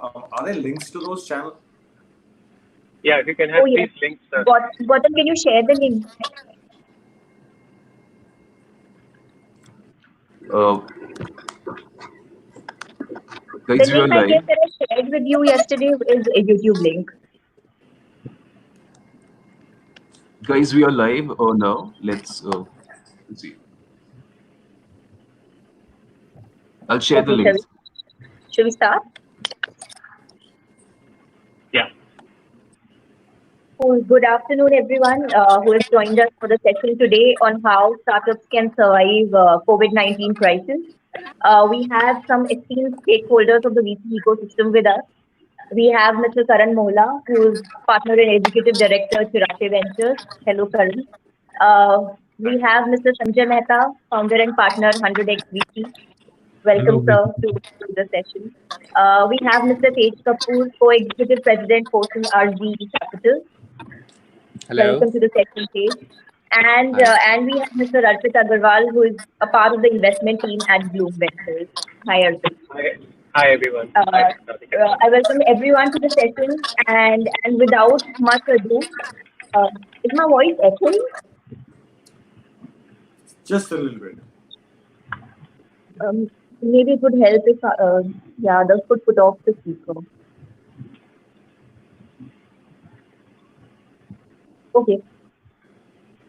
Are there links to those channels? Yeah, if you can have these links. Gautam, can you share the link? Guys, The link I guess that I shared with you yesterday is a YouTube link. Guys, we are live now. Let's see. I'll share the links. Should we start? Yeah. Cool. Good afternoon, everyone who has joined us for the session today on how startups can survive COVID-19 crisis. We have some esteemed stakeholders of the VC ecosystem with us. We have Mr. Karan Mohla, who is partner and executive director at Chirate Ventures. Hello, Karan. We have Mr. Sanjay Mehta, founder and partner, 100x VC. Welcome, sir, to the session. We have Mr. Tej Kapoor, co-executive president, Fortune RG Capital. Hello. Welcome to the session, Tej. And we have Mr. Arpit Agarwal, who is a part of the investment team at Bloom Ventures. Hi, Arpit. Hi, everyone. I welcome everyone to the session, and without much ado, is my voice echoing? Just a little bit. Maybe it would help if the others could put off the speaker. Okay.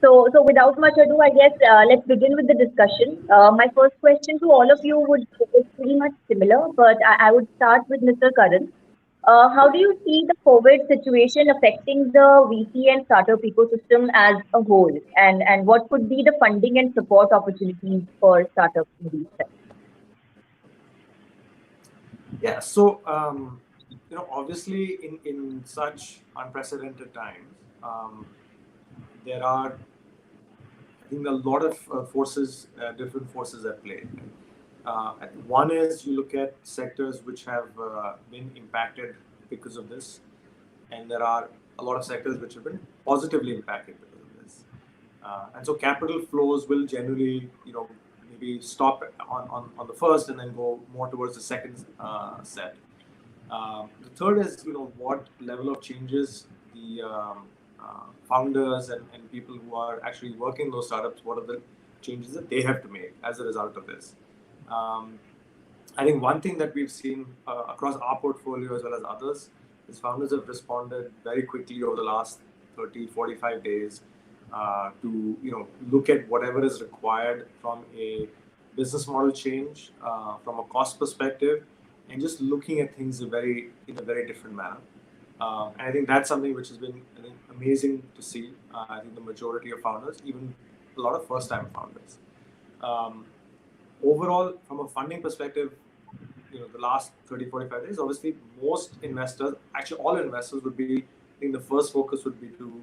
So without much ado, I guess let's begin with the discussion. My first question to all of you is pretty much similar, but I would start with Mr. Karan. How do you see the COVID situation affecting the VC and startup ecosystem as a whole? And what could be the funding and support opportunities for startups in these times? Yeah, so obviously in such unprecedented times, there are, I think, a lot of different forces at play. One is you look at sectors which have been impacted because of this, and there are a lot of sectors which have been positively impacted because of this. And so capital flows will generally, maybe stop on the first and then go more towards the second set. The third is, what level of changes the founders and people who are actually working those startups, what are the changes that they have to make as a result of this. I think one thing that we've seen across our portfolio as well as others is founders have responded very quickly over the last 30, 45 days to look at whatever is required from a business model change, from a cost perspective, and just looking at things in a very different manner. And I think that's something which has been, I think, amazing to see. I think the majority of founders, even a lot of first-time founders. Overall, from a funding perspective, the last 30, 45 days, obviously most investors, actually all investors would be, I think the first focus would be to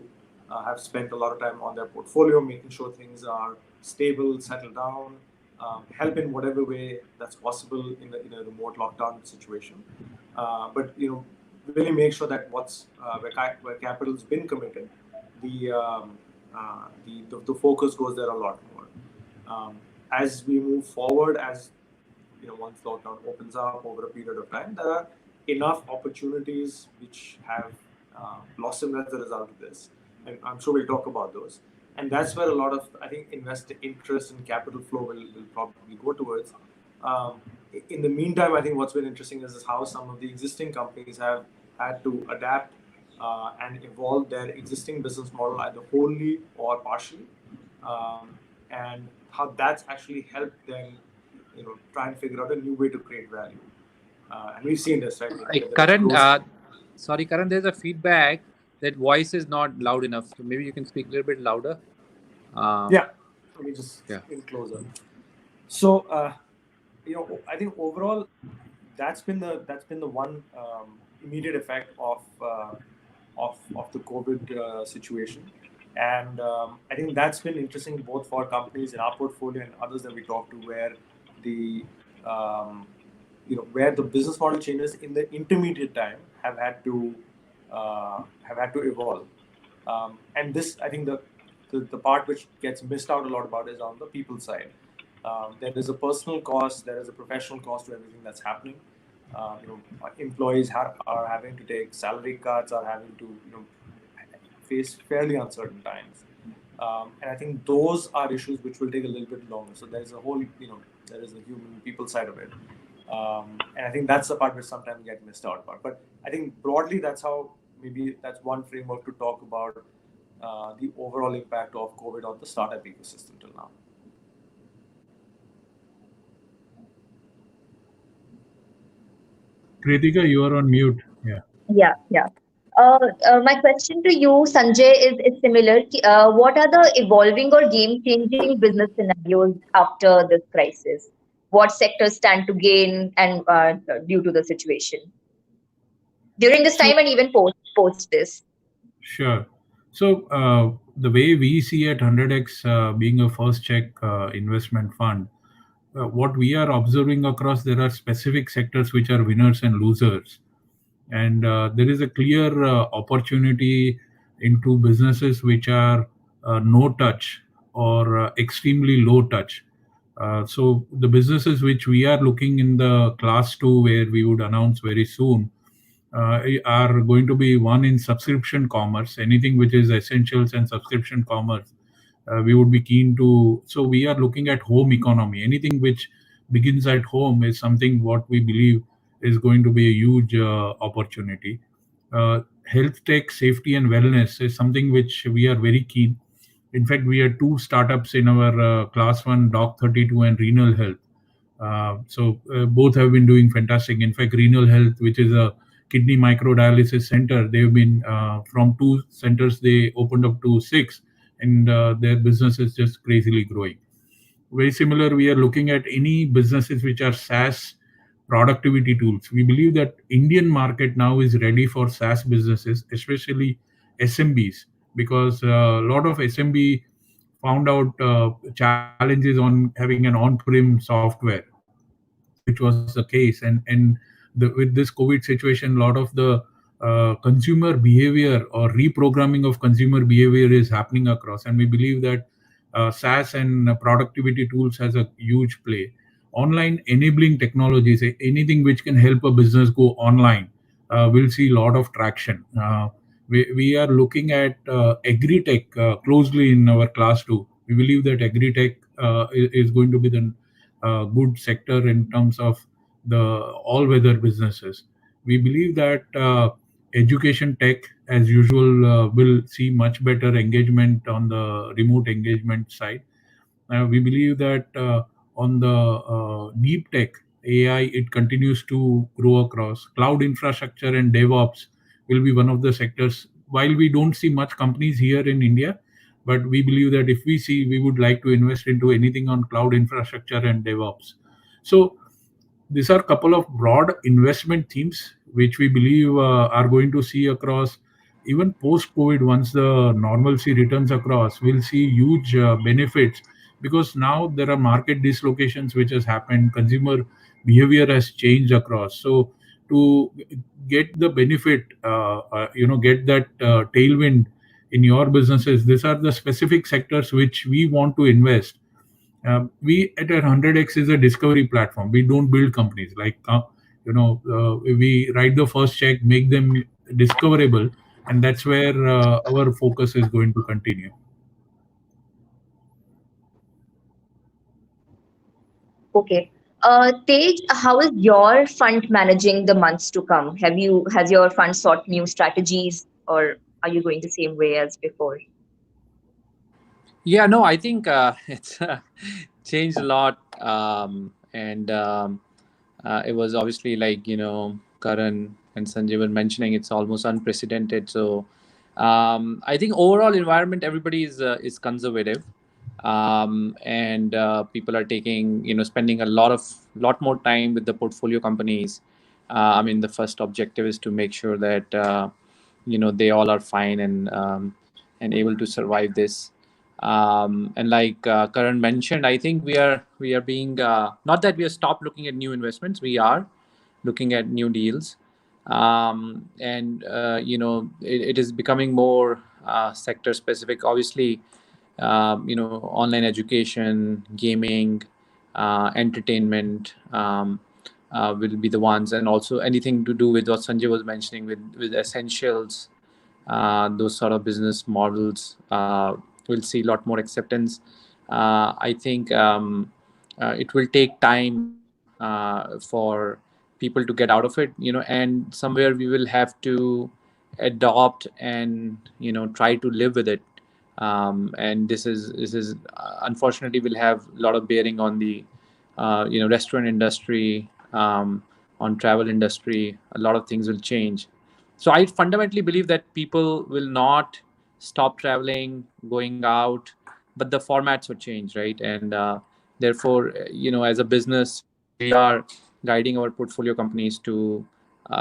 have spent a lot of time on their portfolio, making sure things are stable, settled down, help in whatever way that's possible in a remote lockdown situation. But really make sure that where capital's been committed, the focus goes there a lot more. As we move forward, once lockdown opens up over a period of time, there are enough opportunities which have blossomed as a result of this, and I'm sure we'll talk about those. And that's where a lot of, I think, investor interest and capital flow will probably go towards. In the meantime, I think what's been interesting is how some of the existing companies have had to adapt and evolve their existing business model either wholly or partially, and how that's actually helped them, try and figure out a new way to create value. And we've seen this, right? Karan, sorry, Karan, there's a feedback that voice is not loud enough. So maybe you can speak a little bit louder. Yeah, let me just get closer. So, I think overall, that's been the one immediate effect of the COVID situation, and I think that's been interesting both for companies in our portfolio and others that we talk to, where where the business model changes in the intermediate time have had to evolve, and this, I think, the part which gets missed out a lot about is on the people side. There is a personal cost, there is a professional cost to everything that's happening. employees are having to take salary cuts, are having to face fairly uncertain times. And I think those are issues which will take a little bit longer. So there's a whole, there is the human people side of it. And I think that's the part which sometimes get missed out about. But I think broadly, that's one framework to talk about the overall impact of COVID on the startup ecosystem till now. Kritika, you are on mute. Yeah. Yeah, yeah. My question to you, Sanjay, is similar. What are the evolving or game-changing business scenarios after this crisis? What sectors stand to gain and due to the situation during this So time and even post this? sure. So the way we see at 100x being a first check investment fund, what we are observing across, there are specific sectors which are winners and losers, and there is a clear opportunity into businesses which are no touch or extremely low touch. So the businesses which we are looking in the class 2, where we would announce very soon, are going to be one in subscription commerce, anything which is essentials and subscription commerce. We would be keen to. So we are looking at home economy. Anything which begins at home is something what we believe is going to be a huge opportunity. Health tech, safety and wellness is something which we are very keen. In fact, we had two startups in our class 1, Doc 32 and Renal Health. So both have been doing fantastic. In fact, Renal Health, which is a kidney microdialysis center, they've been from 2 centers they opened up to 6, and their business is just crazily growing. Very similar, we are looking at any businesses which are SaaS productivity tools. We believe that Indian market now is ready for SaaS businesses, especially SMBs, because a lot of SMB found out challenges on having an on-prem software, which was the case. And with this COVID situation, a lot of the consumer behavior or reprogramming of consumer behavior is happening across. And we believe that SaaS and productivity tools has a huge play. Online enabling technologies, anything which can help a business go online, will see a lot of traction. We are looking at agri-tech closely in our class 2. We believe that agri-tech is going to be the good sector in terms of the all-weather businesses. We believe that education tech, as usual, will see much better engagement on the remote engagement side. We believe that on the deep tech AI, it continues to grow across. Cloud infrastructure and DevOps will be one of the sectors. While we don't see much companies here in India, but we believe that if we see, we would like to invest into anything on cloud infrastructure and DevOps. So these are a couple of broad investment themes which we believe are going to see across. Even post COVID, once the normalcy returns across, we'll see huge benefits, because now there are market dislocations which has happened. Consumer behavior has changed across. So to get the benefit, get that tailwind in your businesses, these are the specific sectors which we want to invest. We at 100x is a discovery platform. We don't build companies. We write the first check, make them discoverable, and that's where our focus is going to continue. Okay. Tej, how is your fund managing the months to come? Has your fund sought new strategies, or are you going the same way as before? Yeah, no, I think it's changed a lot, and it was obviously like Karan and Sanjay were mentioning, it's almost unprecedented. So I think overall environment, everybody is conservative, and people are spending a lot more time with the portfolio companies. I mean, the first objective is to make sure that they all are fine and able to survive this. And like Karan mentioned, I think we are being not that we are stopped looking at new investments. We are looking at new deals, and it is becoming more sector specific. Obviously, online education, gaming, entertainment, will be the ones, and also anything to do with what Sanjay was mentioning with essentials, those sort of business models will see a lot more acceptance. I think it will take time for people to get out of it, and somewhere we will have to adopt and try to live with it. And this is unfortunately will have a lot of bearing on the restaurant industry, on travel industry. A lot of things will change. So I fundamentally believe that people will not stop traveling, going out, but the formats will change, right? And therefore, as a business, we are guiding our portfolio companies to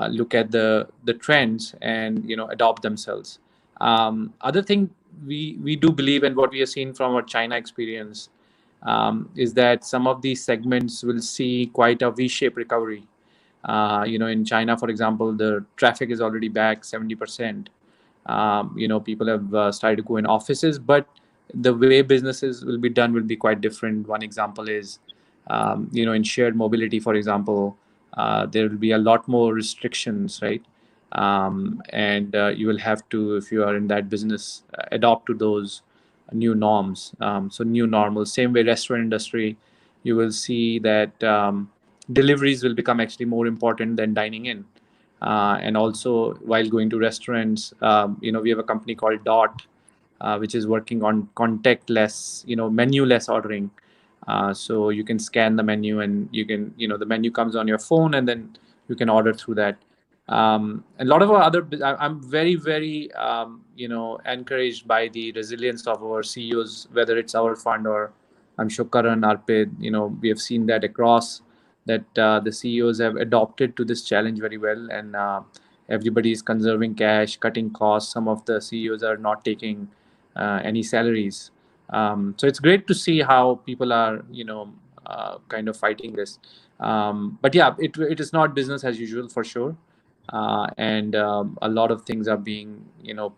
look at the trends and adopt themselves. Other thing we do believe, and what we have seen from our China experience, is that some of these segments will see quite a V-shaped recovery. In China, for example, the traffic is already back 70%. People have started to go in offices, but the way businesses will be done will be quite different. One example is, in shared mobility, for example, there will be a lot more restrictions, right? And you will have to, if you are in that business, adopt to those new norms. So new normal. Same way, restaurant industry, you will see that deliveries will become actually more important than dining in. And also, while going to restaurants, we have a company called Dot, which is working on contactless, menu-less ordering. So you can scan the menu, and you can, the menu comes on your phone, and then you can order through that. And a lot of our other, I'm very, very, encouraged by the resilience of our CEOs, whether it's our fund or I'm sure Karan, Arpit, we have seen that across that the CEOs have adopted to this challenge very well, and everybody is conserving cash, cutting costs. Some of the CEOs are not taking any salaries. So it's great to see how people are, kind of fighting this. But yeah, it is not business as usual for sure. And a lot of things are being,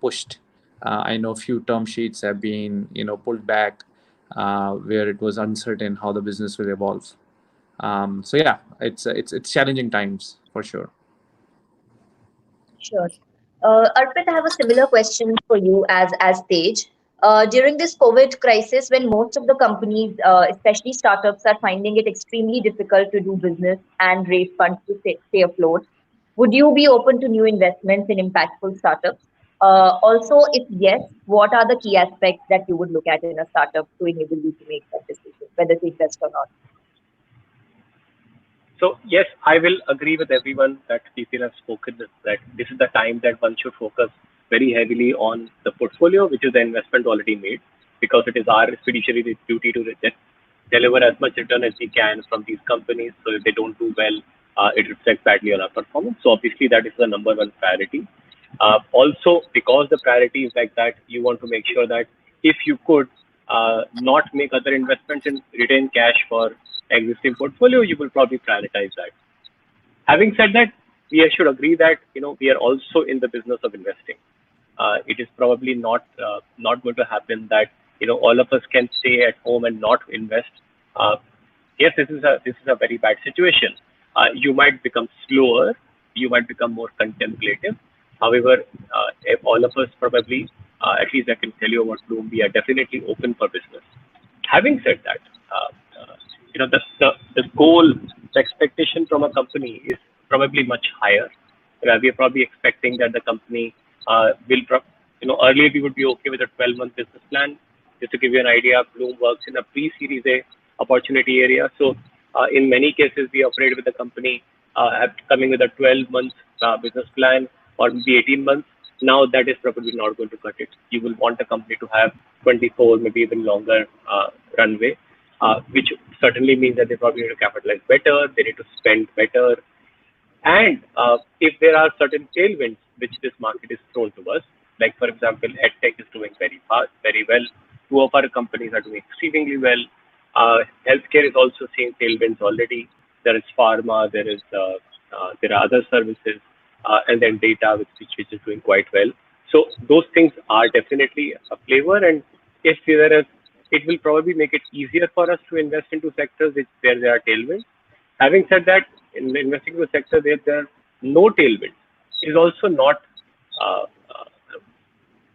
pushed. I know few term sheets have been, pulled back where it was uncertain how the business will evolve. So yeah, it's challenging times for sure. Sure. Arpit, I have a similar question for you as Tej. During this COVID crisis, when most of the companies, especially startups, are finding it extremely difficult to do business and raise funds to stay afloat, would you be open to new investments in impactful startups? Also, if yes, what are the key aspects that you would look at in a startup to enable you to make that decision, whether to invest or not? So yes, I will agree with everyone that people have spoken that this is the time that one should focus very heavily on the portfolio, which is the investment already made, because it is our fiduciary duty to deliver as much return as we can from these companies. So if they don't do well, it reflects badly on our performance. So obviously that is the number one priority. Also, because the priority is like that, you want to make sure that if you could not make other investments and retain cash for existing portfolio, you will probably prioritize that. Having said that, we should agree that we are also in the business of investing. It is probably not going to happen that all of us can stay at home and not invest. Yes, this is a very bad situation. You might become slower, you might become more contemplative. However, if all of us probably, at least I can tell you about Bloom, we are definitely open for business. Having said that, the goal, the expectation from a company is probably much higher. We are probably expecting that the company will, earlier we would be okay with a 12-month business plan. Just to give you an idea, Bloom works in a pre-Series A opportunity area. So in many cases, we operate with the company coming with a 12-month business plan or maybe 18 months. Now that is probably not going to cut it. You will want a company to have 24, maybe even longer runway, which certainly means that they probably need to capitalize better, they need to spend better. And if there are certain tailwinds which this market is thrown to us, like for example, EdTech is doing very fast, very well. Two of our companies are doing exceedingly well. Healthcare is also seeing tailwinds already. There is pharma, there are other services, and then data, which is doing quite well. So those things are definitely a flavor, and if it will probably make it easier for us to invest into sectors where there are tailwinds. Having said that, in investing in the sector where there are no tailwinds is also not. Uh, uh,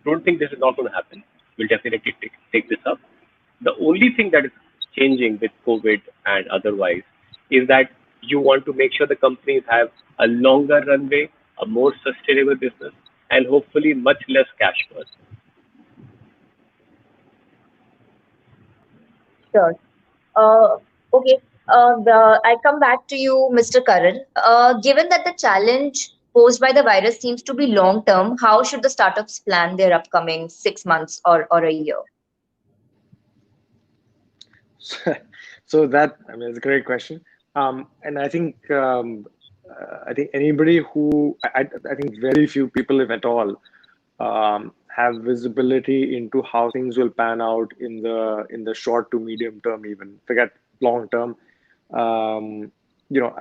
don't think this is not going to happen. We'll definitely take this up. The only thing that is changing with COVID and otherwise is that you want to make sure the companies have a longer runway, a more sustainable business, and hopefully much less cash burn. Sure. Okay. I come back to you, Mr. Karan. Given that the challenge posed by the virus seems to be long term, how should the startups plan their upcoming 6 months or a year? So that, I mean, it's a great question. And I think anybody who, I think very few people, if at all, have visibility into how things will pan out in the short to medium term, even forget long term. Um, you know,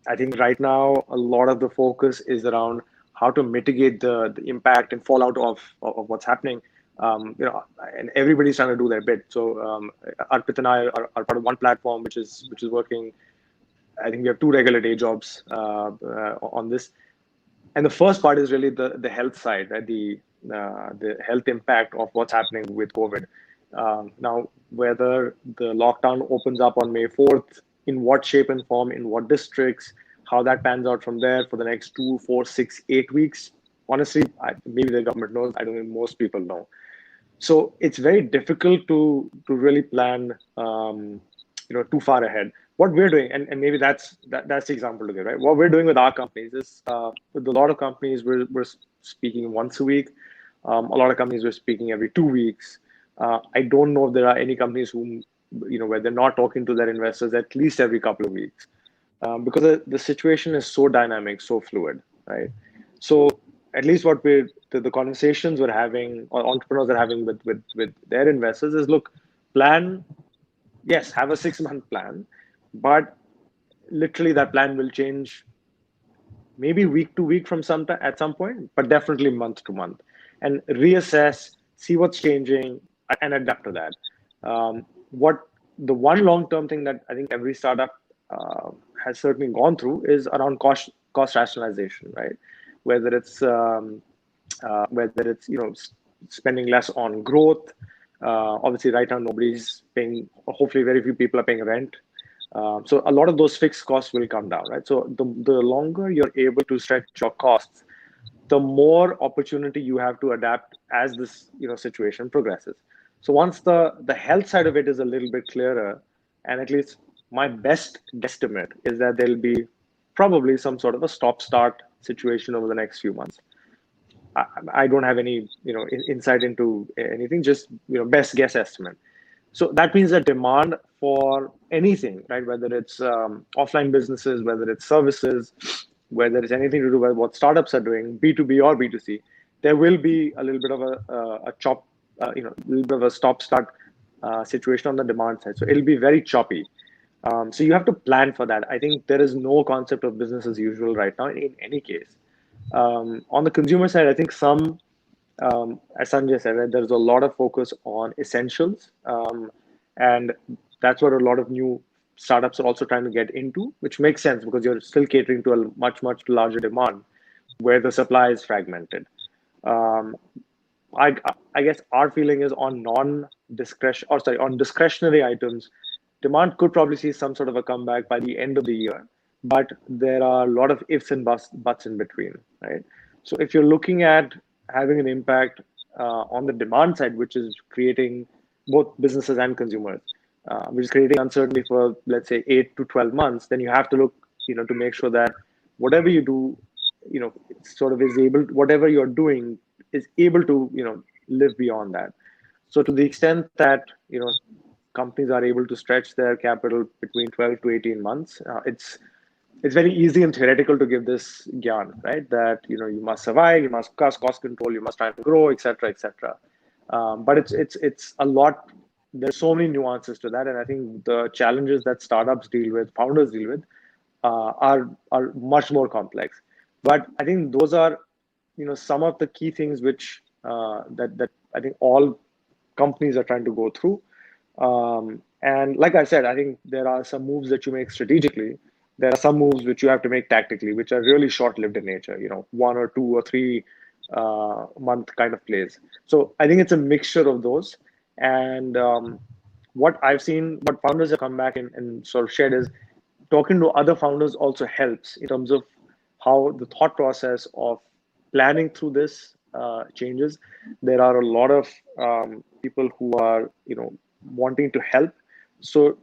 I think right now a lot of the focus is around how to mitigate the impact and fallout of what's happening. And everybody's trying to do their bit. So Arpit and I are part of one platform which is working. I think we have 2 regular day jobs on this, and the first part is really the health side, right? The health impact of what's happening with COVID. Now, whether the lockdown opens up on May 4th, in what shape and form, in what districts, how that pans out from there for the next 2, 4, 6, 8 weeks. Honestly, maybe the government knows. I don't think most people know. So it's very difficult to really plan, too far ahead. What we're doing, and maybe that's the example to give, right? What we're doing with our companies is, with a lot of companies, we're speaking once a week. A lot of companies we're speaking every 2 weeks. I don't know if there are any companies whom, where they're not talking to their investors at least every couple of weeks, because the situation is so dynamic, so fluid, right? So at least what the conversations we're having, or entrepreneurs are having with their investors is, look, plan, yes, have a 6-month plan, but literally that plan will change maybe week to week from at some point, but definitely month to month, and reassess, see what's changing, and adapt to that. What the one long-term thing that I think every startup has certainly gone through is around cost rationalization, right? Whether it's spending less on growth. Obviously, right now nobody's paying. Hopefully, very few people are paying rent. So a lot of those fixed costs will come down, right? So the longer you're able to stretch your costs, the more opportunity you have to adapt as this situation progresses. So once the health side of it is a little bit clearer, and at least my best guesstimate is that there'll be probably some sort of a stop-start situation over the next few months. I don't have any insight into anything, just best guess estimate. So that means that demand for anything, right? Whether it's offline businesses, whether it's services, whether it's anything to do with what startups are doing, B2B or B2C, there will be a little bit of a chop, a little bit of a stop-start situation on the demand side. So it'll be very choppy. So you have to plan for that. I think there is no concept of business as usual right now in any case. On the consumer side, I think as Sanjay said, right, there's a lot of focus on essentials. And that's what a lot of new startups are also trying to get into, which makes sense because you're still catering to a much, much larger demand where the supply is fragmented. I guess our feeling is on discretionary items, demand could probably see some sort of a comeback by the end of the year, but there are a lot of ifs and buts in between, right? So if you're looking at having an impact on the demand side, which is creating both businesses and consumers, which is creating uncertainty for, let's say, 8 to 12 months, then you have to look, to make sure that whatever you do, sort of is able, whatever you're doing is able to, live beyond that. So to the extent that, companies are able to stretch their capital between 12 to 18 months, it's very easy and theoretical to give this gyan, right? That you must survive, you must cost control, you must try to grow, etc., etc. But it's a lot. There's so many nuances to that, and I think the challenges that startups deal with, founders deal with, are much more complex. But I think those are some of the key things which that I think all companies are trying to go through. And like I said, I think there are some moves that you make strategically there are some moves which you have to make tactically, which are really short-lived in nature, 1 or 2 or 3 month kind of plays. So I think it's a mixture of those. And what I've seen, what founders have come back and sort of shared is talking to other founders also helps in terms of how the thought process of planning through this changes. There are a lot of people who are, wanting to help. So,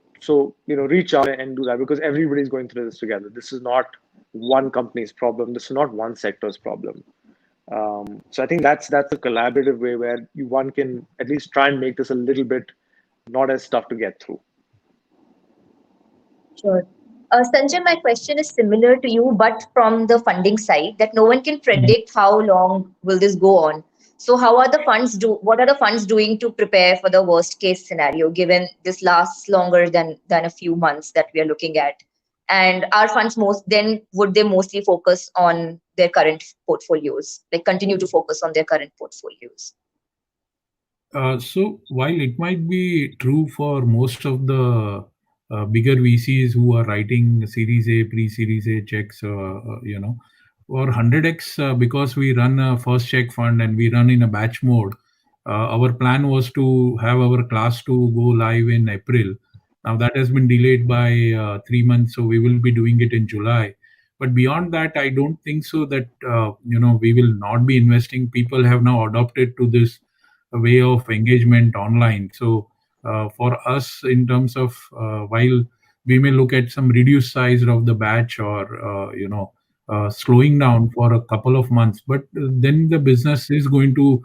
reach out and do that, because everybody's going through this together. This is not one company's problem. This is not one sector's problem. So I think that's a collaborative way where one can at least try and make this a little bit not as tough to get through. Sure. Sanjay, my question is similar to you, but from the funding side, that no one can predict how long will this go on. So how are the funds what are the funds doing to prepare for the worst case scenario, given this lasts longer than a few months that we are looking at? And our funds would they mostly focus on their current portfolios, like continue to focus on their current portfolios? So while it might be true for most of the bigger VCs who are writing Series A, pre-Series A checks, for 100x, because we run a first check fund and we run in a batch mode, our plan was to have our class 2 go live in April. Now that has been delayed by 3 months, so we will be doing it in July. But beyond that, I don't think so that we will not be investing. People have now adopted to this way of engagement online. So for us, in terms of while we may look at some reduced size of the batch or slowing down for a couple of months, but then the business is going to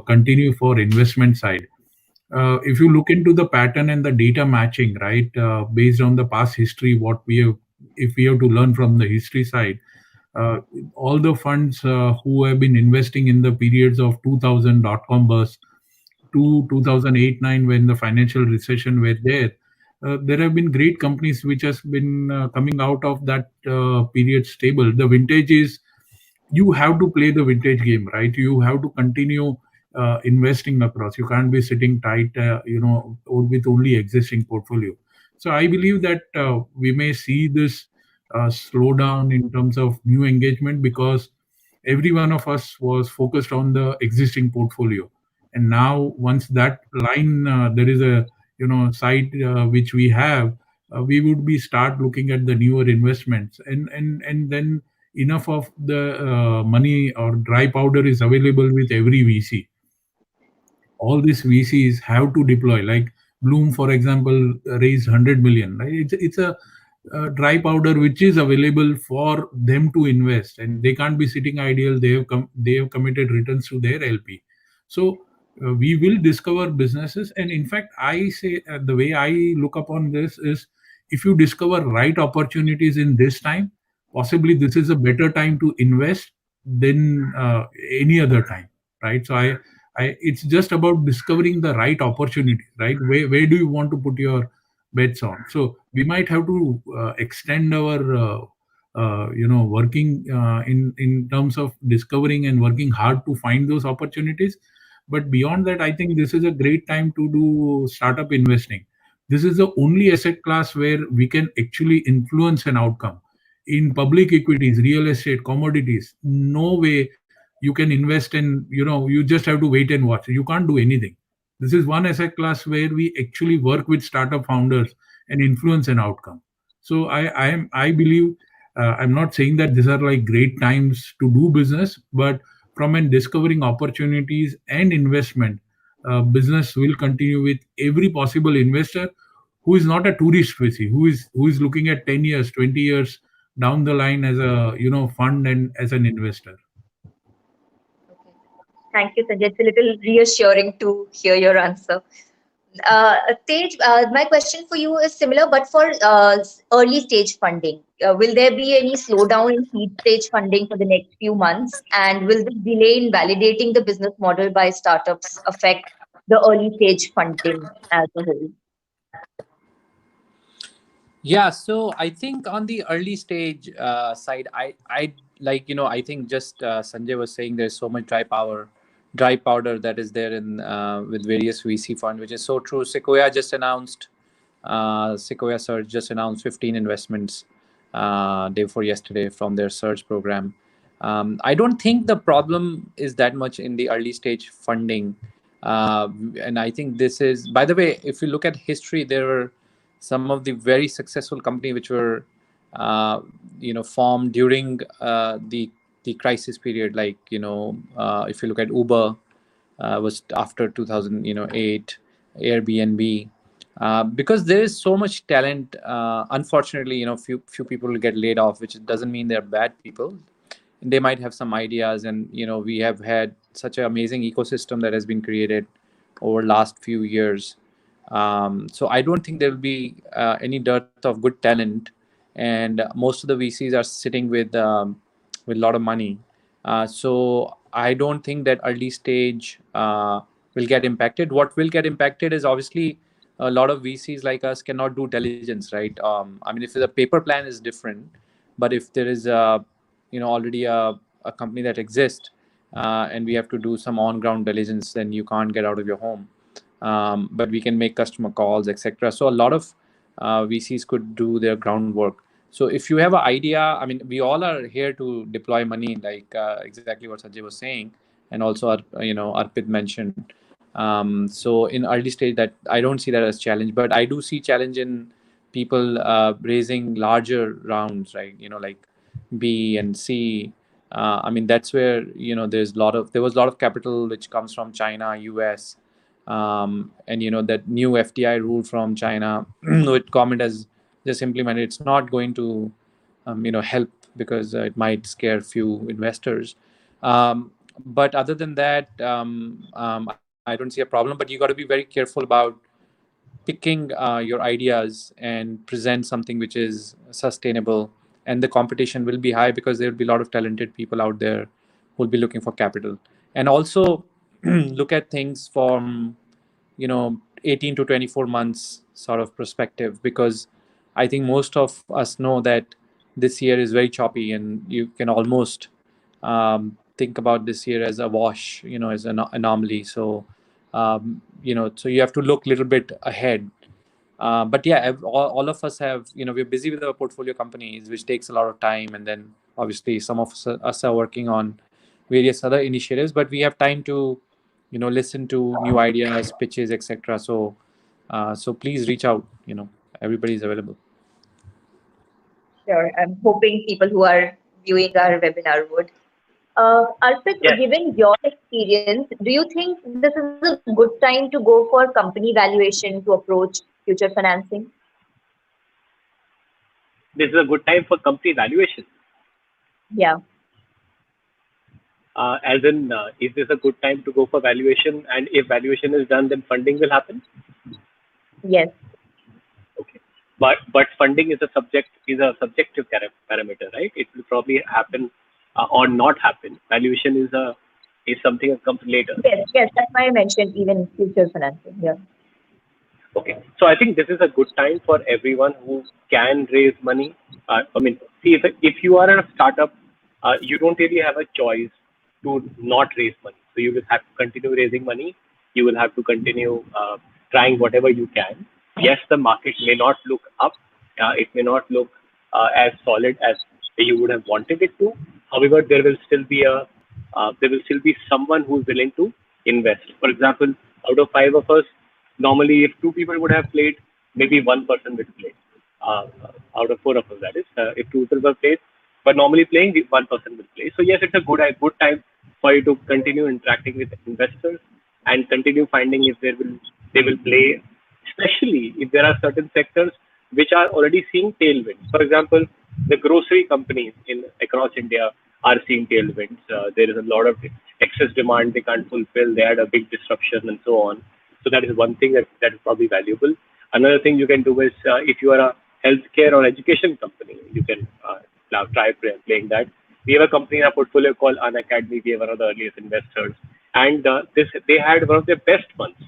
continue for investment side. If you look into the pattern and the data matching, right, based on the past history, what we have, if we have to learn from the history side, uh, all the funds who have been investing in the periods of 2000 dot-com burst to 2008-9, when the financial recession were there, there have been great companies which has been coming out of that period stable. The vintage is, you have to play the vintage game, right? You have to continue investing across. You can't be sitting tight, or with only existing portfolio. So I believe that we may see this slowdown in terms of new engagement, because every one of us was focused on the existing portfolio. And now once that line, there is a site which we have, we would be start looking at the newer investments, and then enough of the money or dry powder is available with every VC. All these VCs have to deploy. Like Bloom, for example, raised 100 million. Right? It's a dry powder which is available for them to invest, and they can't be sitting idle. They have committed returns to their LP. So we will discover businesses, and in fact, I say the way I look upon this is, if you discover right opportunities in this time, possibly this is a better time to invest than any other time, right? So it's just about discovering the right opportunity, right? Where do you want to put your bets on? So we might have to extend our working in terms of discovering and working hard to find those opportunities. But beyond that, I think this is a great time to do startup investing. This is the only asset class where we can actually influence an outcome. In public equities, real estate, commodities, no way you can invest, and you just have to wait and watch. You can't do anything. This is one asset class where we actually work with startup founders and influence an outcome. So I believe, I'm not saying that these are like great times to do business, but from an discovering opportunities and investment, business will continue with every possible investor who is not a tourist VC, who is looking at 10 years, 20 years down the line as a fund and as an investor. Thank you, Sanjay. It's a little reassuring to hear your answer. Tej, my question for you is similar, but for early stage funding. Will there be any slowdown in seed stage funding for the next few months? And will the delay in validating the business model by startups affect the early stage funding as a whole? Yeah, so I think on the early stage side, I like, I think just Sanjay was saying there's so much dry powder that is there in with various VC fund, which is so true. Sequoia Surge just announced 15 investments. day before yesterday from their surge program. I don't think the problem is that much in the early stage funding. And I think this is, by the way, if you look at history, there were some of the very successful companies which were, formed during the crisis period. Like, if you look at Uber, was after 2008, Airbnb, because there is so much talent. Unfortunately, few people will get laid off, which doesn't mean they're bad people. They might have some ideas, and we have had such an amazing ecosystem that has been created over last few years. So I don't think there will be any dearth of good talent, and most of the VCs are sitting with a lot of money. So I don't think that early stage will get impacted. What will get impacted is obviously a lot of VCs like us cannot do diligence, right? I mean, if the paper plan is different, but if there is already a company that exists, and we have to do some on ground diligence, then you can't get out of your home. But we can make customer calls, etc. So a lot of VCs could do their groundwork. So if you have an idea, I mean, we all are here to deploy money, like exactly what Sanjay was saying, and also Arpit mentioned. So in early stage, that I don't see that as challenge, but I do see challenge in people raising larger rounds, right? Like B and C. I mean, that's where there was a lot of capital which comes from China, US, and that new FDI rule from China, which government has just implemented. It's not going to help, because it might scare few investors. But other than that, I don't see a problem. But you got to be very careful about picking your ideas and present something which is sustainable. And the competition will be high, because there will be a lot of talented people out there who will be looking for capital. And also look at things from 18 to 24 months sort of perspective, because I think most of us know that this year is very choppy, and you can almost think about this year as a wash, as an anomaly. So so you have to look a little bit ahead. But yeah, all of us have, we're busy with our portfolio companies, which takes a lot of time. And then obviously some of us are working on various other initiatives, but we have time to, listen to new ideas, pitches, etc. So please reach out, everybody's available. Sure. I'm hoping people who are viewing our webinar would. Arpit, Yes, given your experience, do you think this is a good time to go for company valuation to approach future financing? this is a good time for company valuation. Yeah. As in, is this a good time to go for valuation? And if valuation is done, then funding will happen. Yes. Okay, but funding is a subjective parameter, right? It will probably happen or not happen. Valuation is something that comes later. Yes. Yes. That's why I mentioned even future financing. Yeah. Okay, so I think this is a good time for everyone who can raise money. I mean, see, if you are a startup, you don't really have a choice to not raise money. So you will have to continue raising money. You will have to continue trying whatever you can. Yes, the market may not look up. It may not look as solid as you would have wanted it to. However, there will still be someone who is willing to invest. For example, out of five of us, normally if two people would have played, maybe one person would play. Out of four of us, that is, if two people were played, but normally playing, one person will play. So yes, it's a good time for you to continue interacting with investors and continue finding if they will play, especially if there are certain sectors which are already seeing tailwinds. For example, the grocery companies across India are seeing tailwinds. There is a lot of excess demand they can't fulfill. They had a big disruption and so on. So that is one thing that is probably valuable. Another thing you can do is if you are a healthcare or education company, you can now try playing that. We have a company in our portfolio called Unacademy. We are one of the earliest investors, and they had one of their best months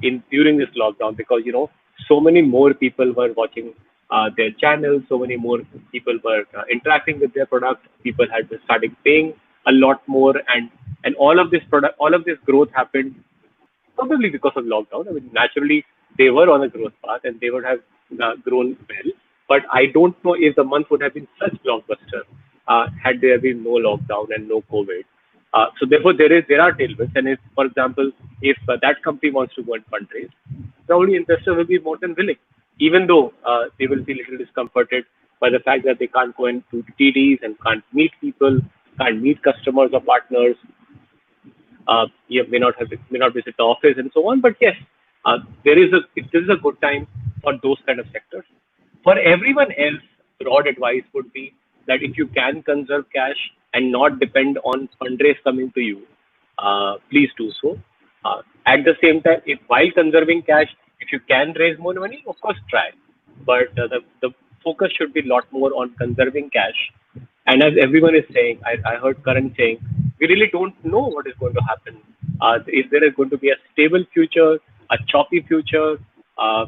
in during this lockdown, because so many more people were watching their channels, so many more people were interacting with their product. People had started paying a lot more, and all of this growth happened probably because of lockdown. I mean, naturally, they were on a growth path and they would have grown well. But I don't know if the month would have been such blockbuster had there been no lockdown and no COVID. So therefore, there are tailwinds, and if, for example, if that company wants to go and fundraise, probably investors will be more than willing, even though they will be a little discomforted by the fact that they can't go into TDs and can't meet people, can't meet customers or partners, may not visit the office and so on. But yes, this is a good time for those kind of sectors. For everyone else, broad advice would be that if you can conserve cash and not depend on fundraise coming to you, please do so. At the same time, if while conserving cash, if you can raise more money, of course try. But the focus should be a lot more on conserving cash. And as everyone is saying, I heard Karan saying, we really don't know what is going to happen. Is there going to be a stable future, a choppy future, a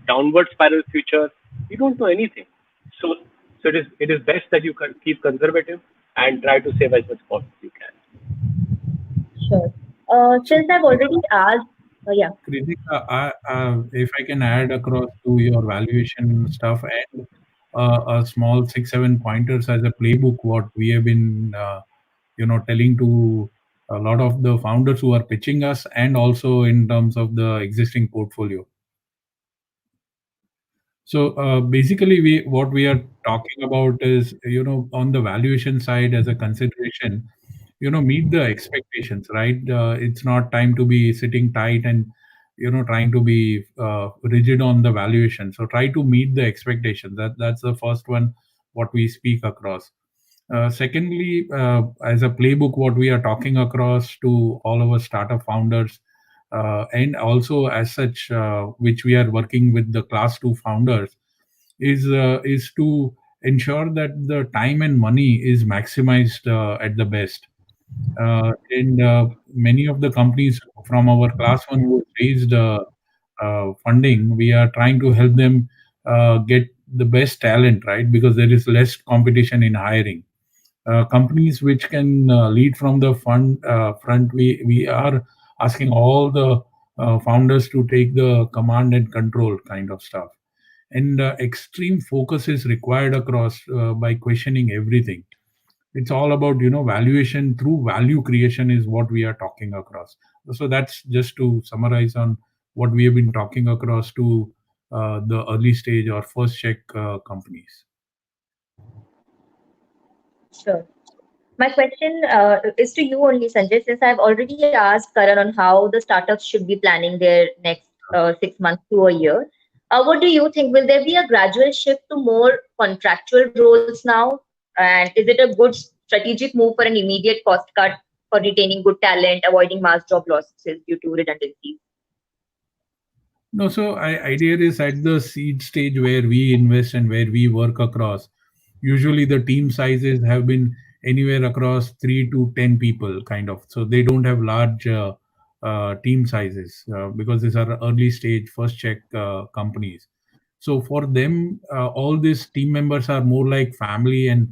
downward spiral future? We don't know anything. So, so it is best that you can keep conservative and try to save as much cost as you can. Sure. So, Since I've already asked, yeah, Kritika, if I can add across to your valuation stuff and a small 6 7 pointers as a playbook, what we have been telling to a lot of the founders who are pitching us, and also in terms of the existing portfolio. So basically, we what we are talking about is, on the valuation side as a consideration, meet the expectations, right? It's not time to be sitting tight and trying to be rigid on the valuation. So try to meet the expectations. That's the first one what we speak across. Secondly, as a playbook, what we are talking across to all our startup founders, and also as such, which we are working with the class 2 founders, is to ensure that the time and money is maximized at the best. And many of the companies from our class 1 who raised funding, we are trying to help them get the best talent, right? Because there is less competition in hiring. Companies which can lead from the fund front, we are asking all the founders to take the command and control kind of stuff. And extreme focus is required across by questioning everything. It's all about valuation through value creation is what we are talking across. So that's just to summarize on what we have been talking across to the early stage or first check companies. sure. My question is to you only, Sanjay, since I've already asked Karan on how the startups should be planning their next 6 months to a year. What do you think? Will there be a gradual shift to more contractual roles now? And is it a good strategic move for an immediate cost cut for retaining good talent, avoiding mass job losses due to redundancies? No, so idea is at the seed stage where we invest and where we work across. Usually, the team sizes have been anywhere across 3 to 10 people, kind of. So they don't have large team sizes because these are early stage first check companies. So for them, all these team members are more like family, and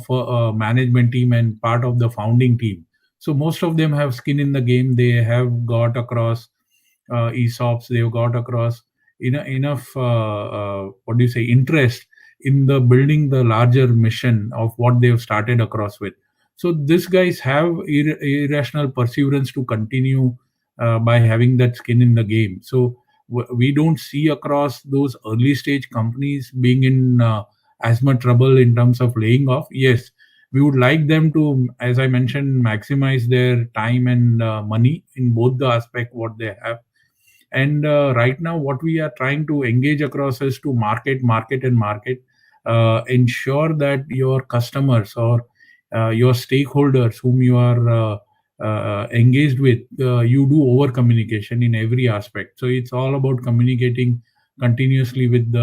for management team and part of the founding team. So most of them have skin in the game. They have got across ESOPs. They've got across enough what do you say, interest in the building the larger mission of what they've started across with. So these guys have irrational perseverance to continue by having that skin in the game. So we don't see across those early stage companies being in as much trouble in terms of laying off. Yes, we would like them to, as I mentioned, maximize their time and money in both the aspect what they have. And right now what we are trying to engage across is to market and market, ensure that your customers or your stakeholders whom you are engaged with, you do over communication in every aspect. So it's all about communicating continuously with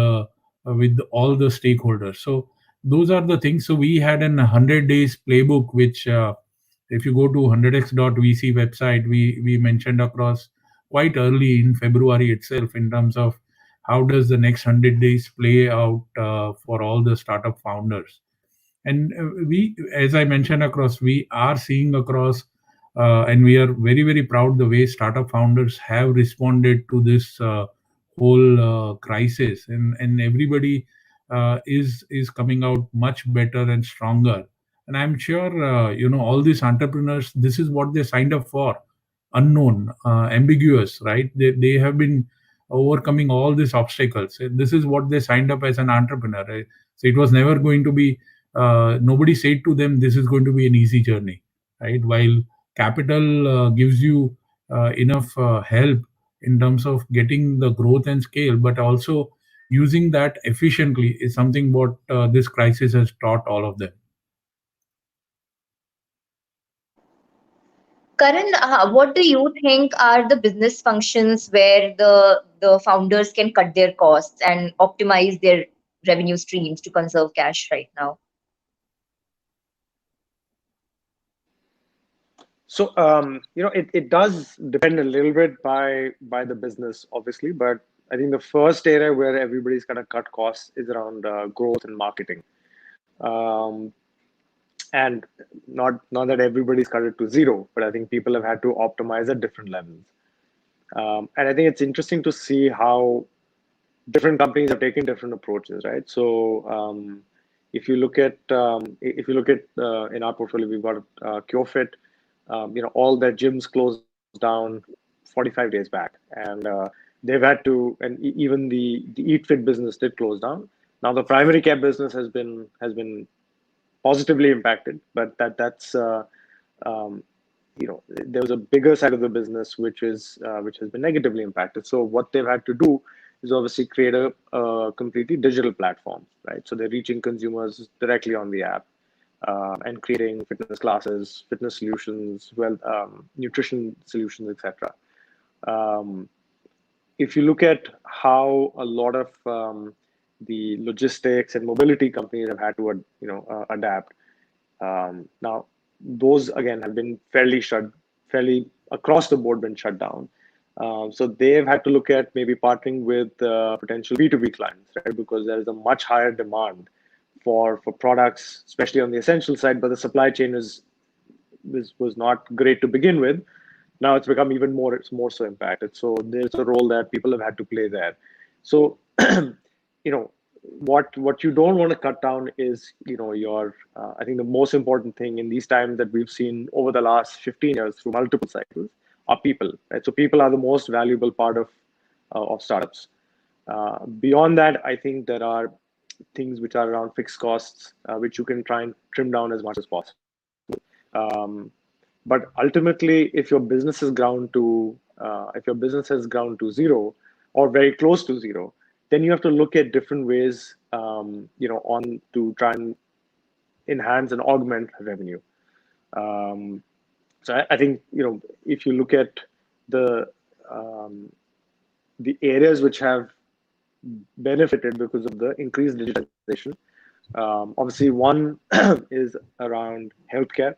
all the stakeholders. So those are the things. So we had an 100 days playbook, which if you go to 100x.vc website, we mentioned across quite early in February itself in terms of how does the next 100 days play out for all the startup founders. And we, as I mentioned across, we are seeing across, and we are very, very proud the way startup founders have responded to this whole crisis, and everybody is coming out much better and stronger. And I'm sure all these entrepreneurs, this is what they signed up for. Unknown, ambiguous, right? They have been overcoming all these obstacles. This is what they signed up as an entrepreneur. So it was never going to be. Nobody said to them this is going to be an easy journey, right? While capital gives you enough help in terms of getting the growth and scale, but also using that efficiently is something what this crisis has taught all of them. Karan, what do you think are the business functions where the founders can cut their costs and optimize their revenue streams to conserve cash right now? So it does depend a little bit by the business, obviously, but I think the first area where everybody's going to cut costs is around growth and marketing. Um, and not that everybody's cut it to zero, but I think people have had to optimize at different levels. And I think it's interesting to see how different companies have taken different approaches, right? So if you look at in our portfolio, we've got CureFit. All their gyms closed down 45 days back, and they've had to, and even the Eat Fit business did close down. Now the primary care business has been positively impacted, but that's there was a bigger side of the business which has been negatively impacted. So what they've had to do is obviously create a completely digital platform, right? So they're reaching consumers directly on the app, and creating fitness classes, fitness solutions, nutrition solutions, etc. Um, if you look at how a lot of the logistics and mobility companies have had to adapt, now those again have been fairly across the board been shut down. So they've had to look at maybe partnering with potential B2B clients, right? Because there is a much higher demand for products, especially on the essential side, but the supply chain was not great to begin with. Now it's become even more, it's more so impacted. So there's a role that people have had to play there. So what you don't want to cut down is your I think the most important thing in these times that we've seen over the last 15 years through multiple cycles are people, right? So people are the most valuable part of startups. Beyond that, I think there are things which are around fixed costs, which you can try and trim down as much as possible. But ultimately, if your business has ground to zero or very close to zero, then you have to look at different ways, on to try and enhance and augment revenue. So I think if you look at the areas which have benefited because of the increased digitization, obviously one is around healthcare,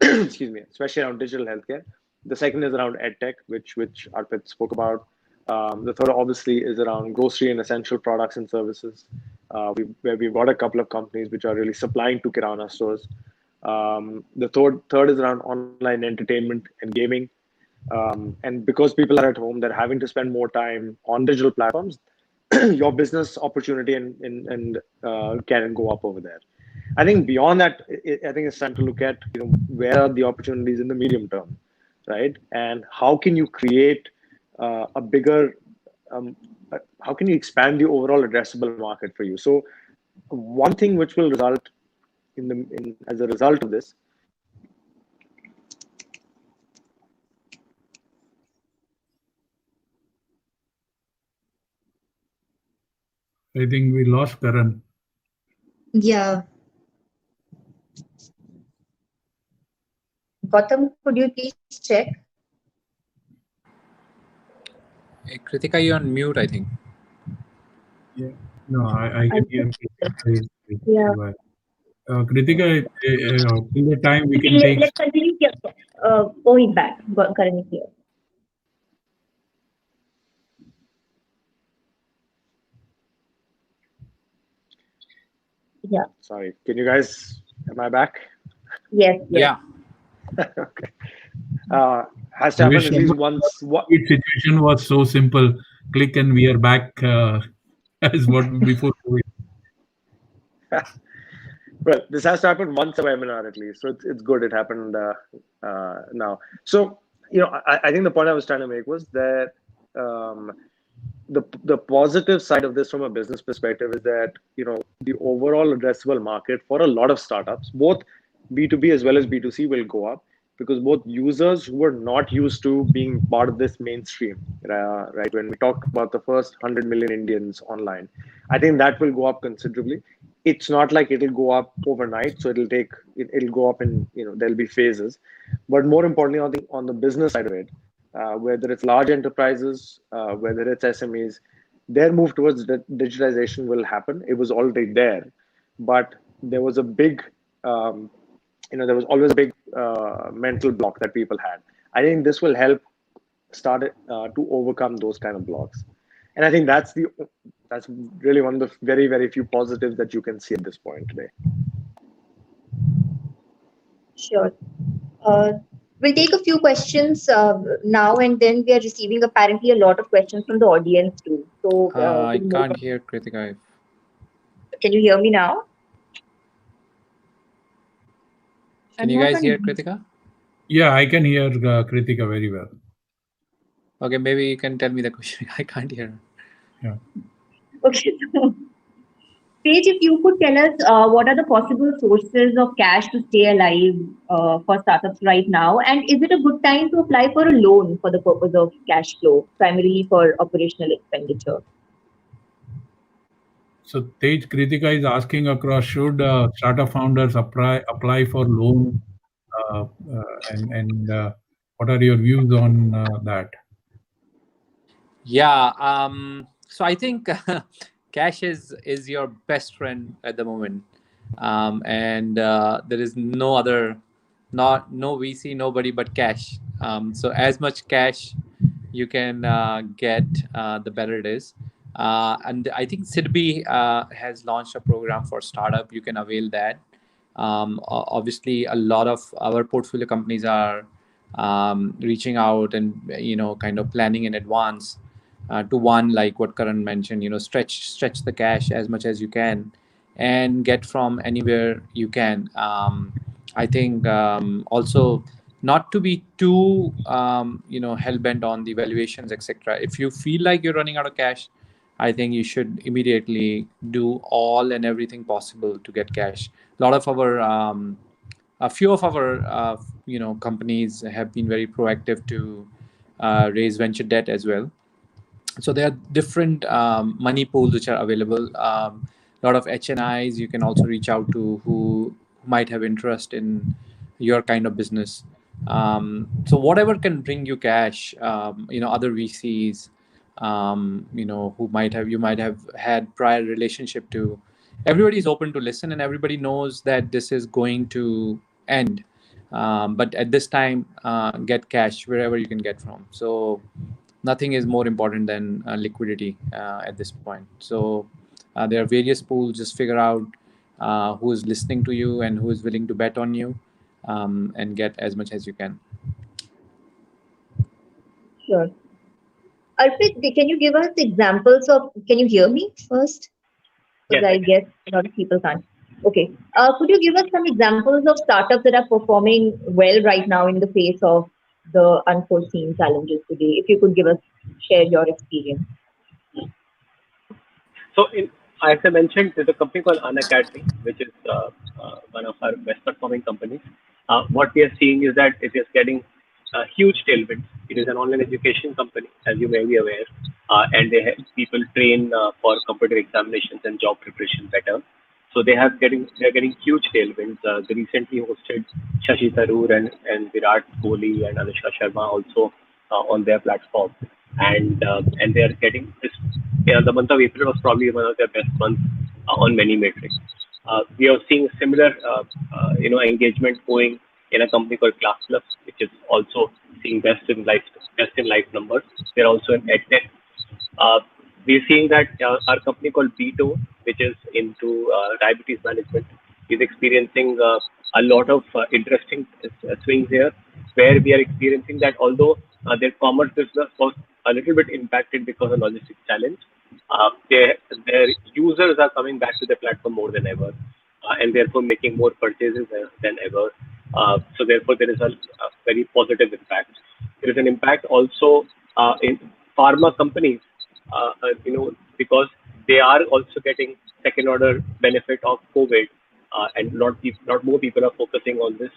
excuse me, especially around digital healthcare. The second is around edtech, which Arpit spoke about. The third obviously is around grocery and essential products and services, where we've got a couple of companies which are really supplying to Kirana stores. The third is around online entertainment and gaming. And because people are at home, they're having to spend more time on digital platforms. Your business opportunity and can go up over there. I think beyond that, I think it's time to look at where are the opportunities in the medium term, right? And how can you create a bigger, how can you expand the overall addressable market for you? So one thing which will result as a result of this. I think we lost Karan. Yeah. Gautam, could you please check? Hey, Kritika, you're on mute, I think. Yeah. No, I can hear. Yeah. Kritika, till the time we can take. Let's continue here. He's back. Karan is here. Yeah. Sorry, can you guys? Am I back? Yes. Yeah. Okay. Has to I happen wish at least once. the situation was so simple click and we are back as what before COVID. Well, this has to happen once a webinar at least, so it's good it happened now. So I think the point I was trying to make was that the positive side of this from a business perspective is that the overall addressable market for a lot of startups, both B2B as well as B2C, will go up, because both users who were not used to being part of this mainstream, right? When we talk about the first 100 million Indians online, I think that will go up considerably. It's not like it'll go up overnight, so it'll go up in, there'll be phases. But more importantly, on the business side of it, whether it's large enterprises, whether it's SMEs, their move towards digitization will happen. It was already there, but there was a big there was always a big mental block that people had. I think this will help start to overcome those kind of blocks, and I think that's really one of the very, very few positives that you can see at this point today. Sure. We'll take a few questions now, and then we are receiving apparently a lot of questions from the audience too. So I can't hear Kritika. Can you hear me now? Can you guys hear Kritika? Yeah, I can hear Kritika very well. Okay, maybe you can tell me the question. I can't hear. Yeah. Okay. So, Paige, if you could tell us what are the possible sources of cash to stay alive for startups right now, and is it a good time to apply for a loan for the purpose of cash flow, primarily for operational expenditure? So Tej, Kritika is asking across, should startup founders apply for loan, and what are your views on that? Yeah. So I think cash is your best friend at the moment, and there is no other, no VC, nobody but cash. So as much cash you can get, the better it is. And I think SIDBI has launched a program for startup. You can avail that. Obviously, a lot of our portfolio companies are reaching out and kind of planning in advance to one, like what Karan mentioned, stretch the cash as much as you can and get from anywhere you can. I think also not to be too hell-bent on the valuations, etc. If you feel like you're running out of cash, I think you should immediately do all and everything possible to get cash. A lot of our a few of our companies have been very proactive to raise venture debt as well. So there are different money pools which are available. A lot of HNIs you can also reach out to who might have interest in your kind of business. So whatever can bring you cash, other VCs, who you might have had prior relationship to. Everybody is open to listen, and everybody knows that this is going to end. But at this time, get cash wherever you can get from. So nothing is more important than liquidity at this point. So there are various pools. Just figure out who is listening to you and who is willing to bet on you, and get as much as you can. Sure. Alfred, can you give us examples of? Can you hear me first? Because Yes, I guess a lot of people can't. Okay. Could you give us some examples of startups that are performing well right now in the face of the unforeseen challenges today? If you could share your experience. So, as I mentioned, there's a company called Unacademy, which is one of our best performing companies. What we are seeing is that it is getting huge tailwinds. It is an online education company, as you may be aware, and they help people train for computer examinations and job preparation better. So they are getting huge tailwinds. They recently hosted Shashi Tharoor and Virat Kohli and Anushka Sharma also on their platform, and they are getting this. Yeah, the month of April was probably one of their best months on many metrics. We are seeing similar engagement going in a company called Class Plus, which is also seeing best in life numbers. They're also in EdTech. We're seeing that our company called Beto, which is into diabetes management, is experiencing a lot of interesting swings here, where we are experiencing that although their commerce business was a little bit impacted because of logistics challenge, their users are coming back to the platform more than ever, and therefore making more purchases than ever. So therefore, there is a very positive impact. There is an impact also in pharma companies, because they are also getting second order benefit of COVID, and not more people are focusing on this.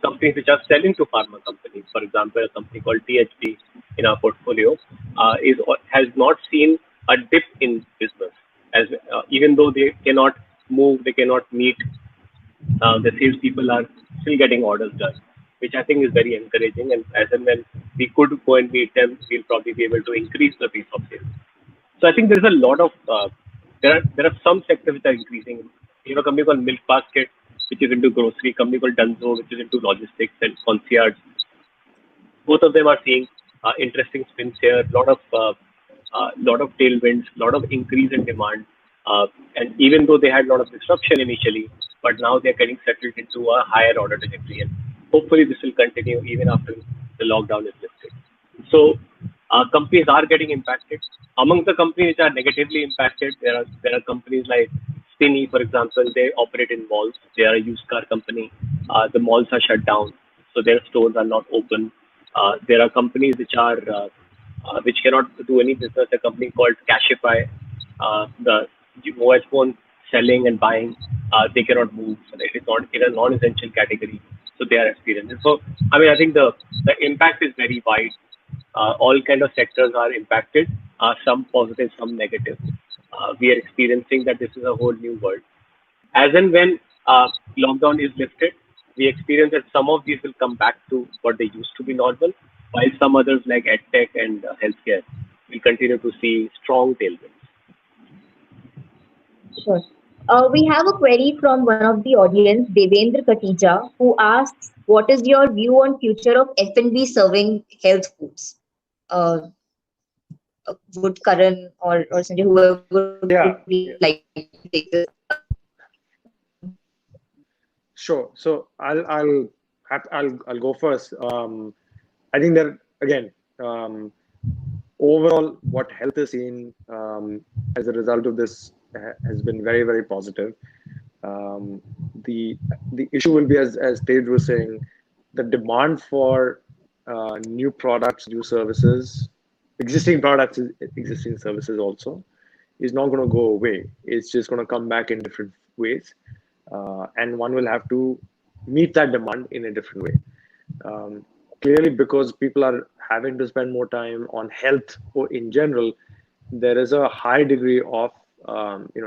Companies which are selling to pharma companies, for example, a company called THD in our portfolio, has not seen a dip in business, as even though they cannot move, they cannot meet, the salespeople are still getting orders done, which I think is very encouraging. And as and when we could go and meet them, we'll probably be able to increase the pace of sales. So I think there's a lot of there are some sectors which are increasing. You know, a company called Milk Basket, which is into grocery, company called Dunzo, which is into logistics and concierge. Both of them are seeing interesting spins here. Lot of tailwinds, lot of increase in demand, and even though they had a lot of disruption initially, but now they're getting settled into a higher order trajectory, and hopefully this will continue even after the lockdown is lifted. So companies are getting impacted. Among the companies which are negatively impacted, there are companies like Spinny, for example. They operate in malls. They are a used car company. The malls are shut down, so their stores are not open. There are companies which cannot do any business. A company called Cashify, the mobile phone selling and buying, they cannot move. It is not in a non-essential category, so they are experiencing. So I mean, I think the impact is very wide. All kind of sectors are impacted. Some positive, some negative. We are experiencing that this is a whole new world. As and when lockdown is lifted, we experience that some of these will come back to what they used to be normal, while some others like edtech and healthcare will continue to see strong tailwinds. Sure. We have a query from one of the audience, Devendra Katija, who asks, "What is your view on future of F&B serving health foods?" Would Karan or Sanjay, whoever would Yeah, like to take this? sure. So I'll go first. I think that again, overall, what health is seen as a result of this has been very, very positive. The issue will be, as Tej was saying, the demand for new products, new services, existing products, existing services also is not going to go away. It's just going to come back in different ways, and one will have to meet that demand in a different way. Clearly, because people are having to spend more time on health or in general, there is a high degree of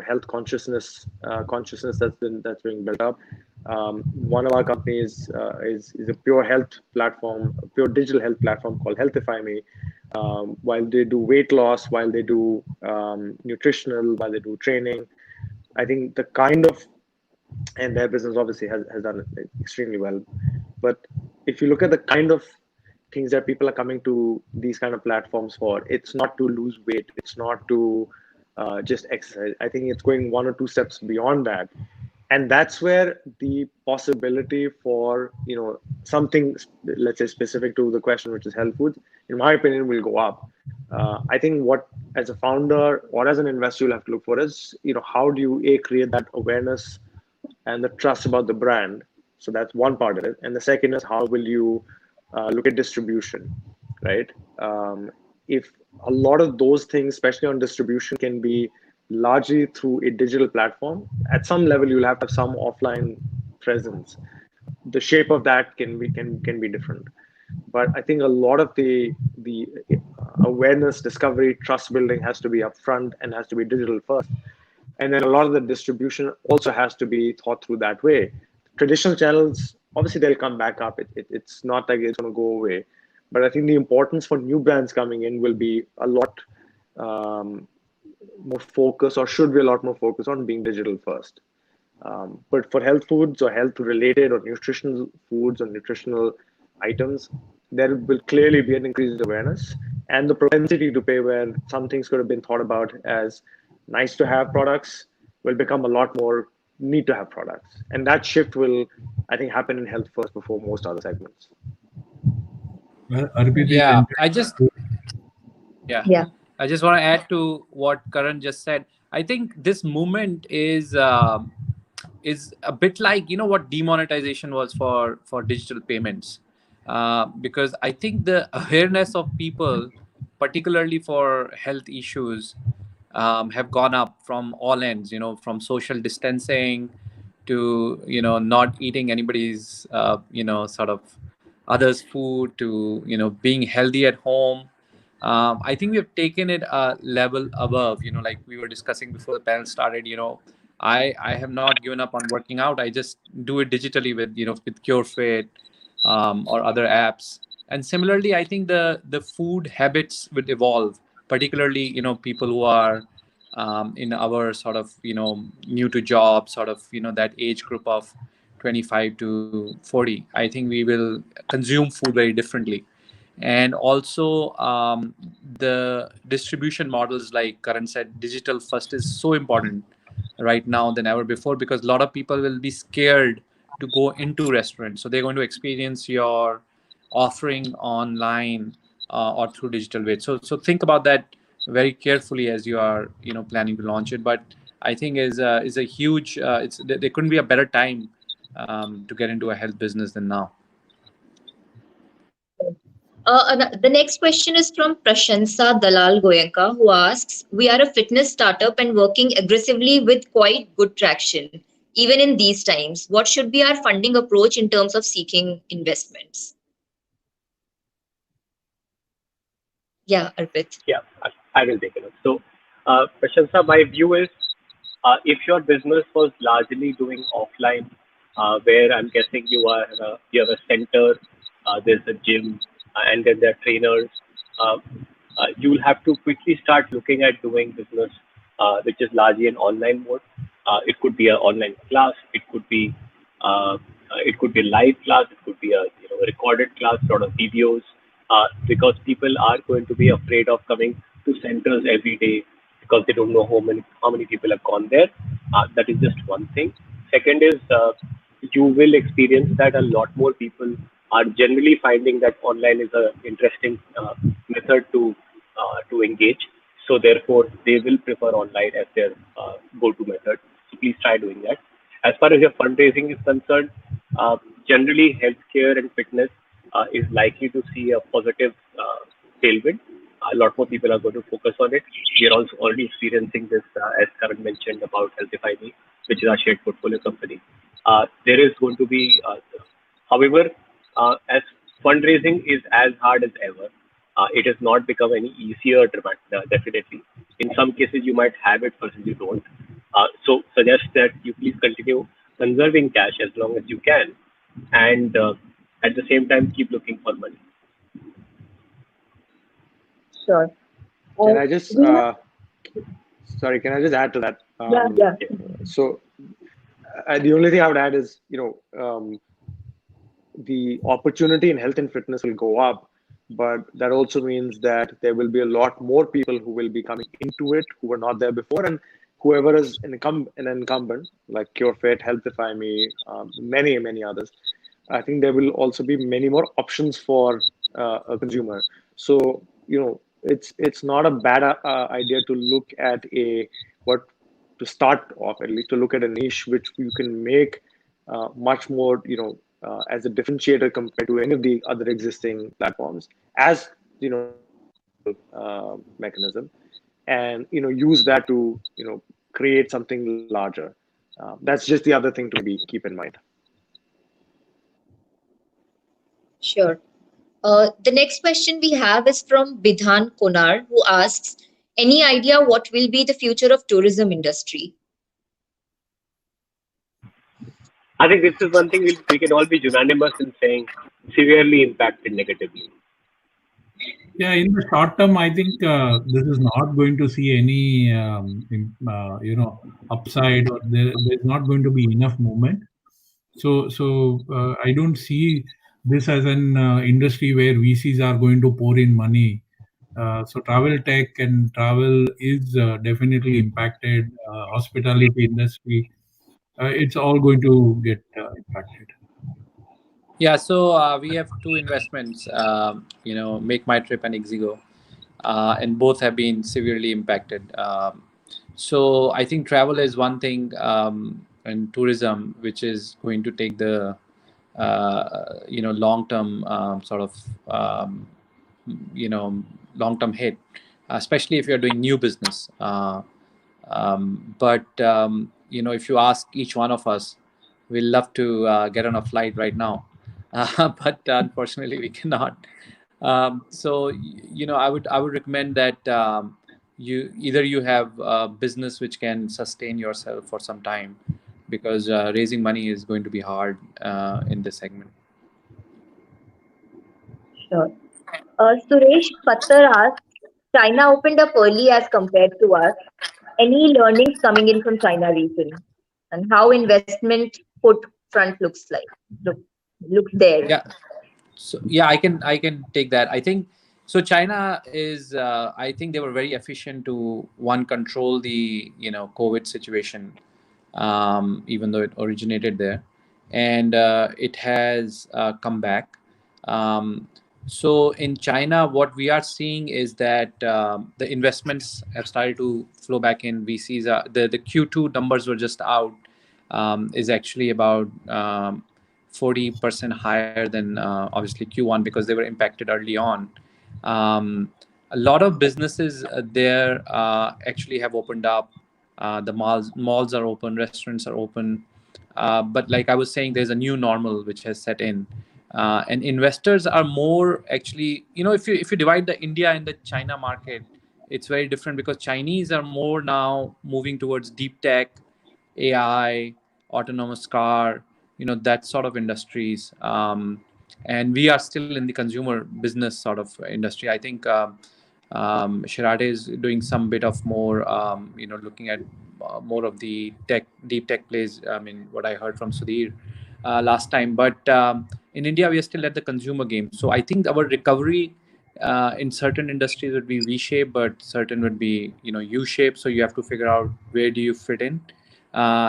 health consciousness that's being built up. One of our companies is a pure health platform, a pure digital health platform called Healthify Me. While they do weight loss, while they do nutritional, while they do training, I think the kind of, and their business obviously has done it extremely well. But if you look at the kind of things that people are coming to these kind of platforms for, it's not to lose weight, it's not to just exercise. I think it's going one or two steps beyond that, and that's where the possibility for something, let's say specific to the question, which is health foods, in my opinion, will go up. I think what, as a founder or as an investor, you'll have to look for is how do you create that awareness and the trust about the brand. So that's one part of it, and the second is how will you look at distribution, right? If a lot of those things, especially on distribution, can be largely through a digital platform, at some level you'll have to have some offline presence. The shape of that can be different, but I think a lot of the awareness, discovery, trust building has to be upfront and has to be digital first, and then a lot of the distribution also has to be thought through that way. Traditional channels, obviously they'll come back up. It's not like it's going to go away, but I think the importance for new brands coming in will be a lot more focus, or should be a lot more focus on being digital first. But for health foods or health related or nutritional foods or nutritional items, there will clearly be an increased awareness and the propensity to pay, where some things could have been thought about as nice to have products will become a lot more need to have products. And that shift will, I think, happen in health first before most other segments. Arpit is Yeah, entirely. yeah, Yeah. I just want to add to what Karan just said. I think this movement is a bit like, you know, what demonetization was for digital payments, because I think the awareness of people, particularly for health issues, have gone up from all ends, you know, from social distancing to, you know, not eating anybody's you know, sort of others food, to, you know, being healthy at home. I think we have taken it a level above, you know, like we were discussing before the panel started, you know, I have not given up on working out. I just do it digitally with, you know, with CureFit, or other apps. And similarly, I think the food habits will evolve, particularly, you know, people who are in our sort of, you know, new to job sort of, you know, that age group of 25 to 40. I think we will consume food very differently. And also, the distribution models, like Karan said, digital first is so important right now than ever before, because a lot of people will be scared to go into restaurants, so they're going to experience your offering online, or through digital way. So think about that very carefully as you are, you know, planning to launch it. But I think is a huge, it's there couldn't be a better time to get into a health business than now. The next question is from Prashansa Dalal Goenka, who asks, we are a fitness startup and working aggressively with quite good traction. Even in these times, what should be our funding approach in terms of seeking investments? Yeah, Arpit. Yeah, I will take it up. So, Prashansa, my view is, if your business was largely doing offline, where I'm guessing you have a center, there's a gym, and then there are trainers, uh, you'll have to quickly start looking at doing business, which is largely an online mode. It could be an online class, it could be a live class, it could be a, you know, a recorded class, sort of videos, because people are going to be afraid of coming to centers every day because they don't know how many people have gone there. That is just one thing. Second is, you will experience that a lot more people are generally finding that online is a interesting method to engage. So therefore, they will prefer online as their go-to method. So please try doing that. As far as your fundraising is concerned, uh, generally healthcare and fitness is likely to see a positive tailwind. A lot more people are going to focus on it. We are also already experiencing this, as Karan mentioned about Healthify Me, which is our shared portfolio company. There is going to be, however, as fundraising is as hard as ever, it has not become any easier, definitely. In some cases, you might have it, versus you don't. So suggest that you please continue conserving cash as long as you can, and at the same time keep looking for money. Sure. Can I just, We have, sorry, can I just add to that? yeah, yeah. Yeah. So the only thing I would add is, the opportunity in health and fitness will go up, but that also means that there will be a lot more people who will be coming into it who were not there before, and whoever is an incumbent like CureFit, Healthify Me, many others. I think there will also be many more options for a consumer. So it's not a bad idea to look at what to start off, at least to look at a niche which you can make much more, as a differentiator compared to any of the other existing platforms, as digital mechanism, and use that to create something larger. That's just the other thing to maybe keep in mind. Sure. The next question we have is from Bidhan Konar, who asks, any idea what will be the future of tourism industry? I think this is one thing we can all be unanimous in saying severely impacted negatively. Yeah, in the short term, I think this is not going to see any, upside, or there's not going to be enough movement. So I don't see this as an industry where VCs are going to pour in money. So travel tech and travel is definitely impacted. Hospitality industry, it's all going to get impacted. Yeah, so we have two investments, Make My Trip and Exigo, and both have been severely impacted. So I think travel is one thing, and tourism, which is going to take the long term sort of you know long term hit, especially if you're doing new business. But if you ask each one of us, we'd love to get on a flight right now, but unfortunately we cannot. I would recommend that you have a business which can sustain yourself for some time, because raising money is going to be hard in this segment. Sure. Suresh Pattar asks, China opened up early as compared to us. Any learnings coming in from China region, and how investment footprint looks like? Look, looks there. Yeah. So yeah, I can take that. I think so. China is. I think they were very efficient to one control the COVID situation, even though it originated there, and it has come back. Um, so in China, what we are seeing is that the investments have started to flow back in. VCs are the Q2 numbers were just out. Is actually about 40% higher than obviously Q1, because they were impacted early on. Um, a lot of businesses there actually have opened up. The malls are open, restaurants are open. But like I was saying, there's a new normal which has set in, and investors are more actually. If you divide the India and the China market, it's very different, because Chinese are more now moving towards deep tech, AI, autonomous car, that sort of industries. And we are still in the consumer business sort of industry. I think Shirate is doing some bit of more, looking at more of the deep tech plays. I mean, what I heard from Sudhir last time. But in India, we are still at the consumer game. So I think our recovery in certain industries would be V-shaped, but certain would be, U-shaped. So you have to figure out where do you fit in.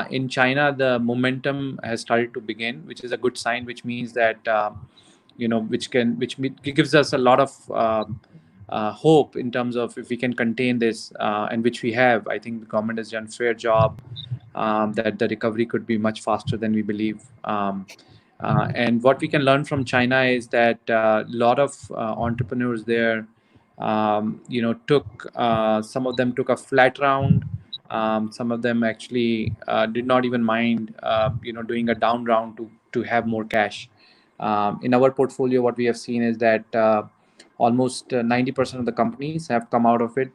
In China, the momentum has started to begin, which is a good sign, which means that gives us a lot of hope in terms of if we can contain this, and which we have. I think the government has done a fair job, that the recovery could be much faster than we believe. And what we can learn from China is that a lot of entrepreneurs there, took some of them took a flat round. Some of them actually did not even mind, doing a down round to have more cash. In our portfolio, what we have seen is that almost 90% of the companies have come out of it